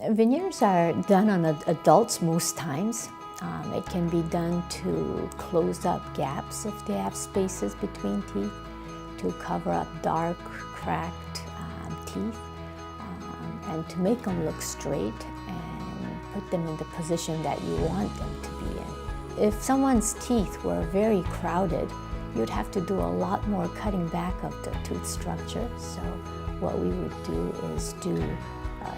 Veneers are done on adults most times. It can be done to close up gaps if they have spaces between teeth, to cover up dark, cracked teeth, and to make them look straight and put them in the position that you want them to be in. If someone's teeth were very crowded, you'd have to do a lot more cutting back of the tooth structure. So what we would do is do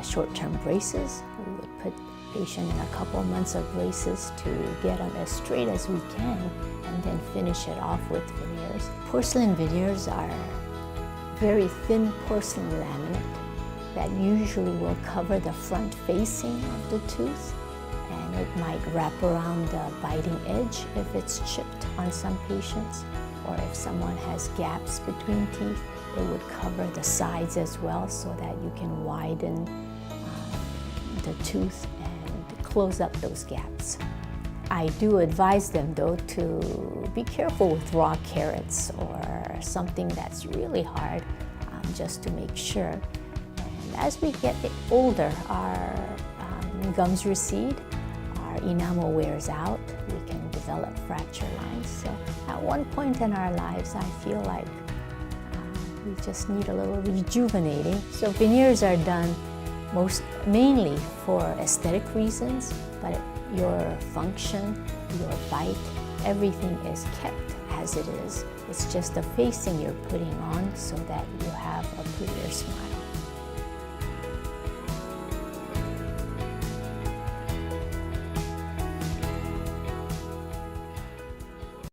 short-term braces. We would put patient in a couple months of braces to get them as straight as we can, and then finish it off with veneers. Porcelain veneers are very thin porcelain laminate that usually will cover the front facing of the tooth, and it might wrap around the biting edge if it's chipped on some patients, or if someone has gaps between teeth, it would cover the sides as well so that you can widen the tooth and close up those gaps. I do advise them though to be careful with raw carrots or something that's really hard, just to make sure. And as we get older, our gums recede, our enamel wears out, we can develop fracture lines. So at one point in our lives, I feel like we just need a little rejuvenating. So veneers are done mainly for aesthetic reasons, but your function, your bite, everything is kept as it is. It's just the facing you're putting on so that you have a prettier smile.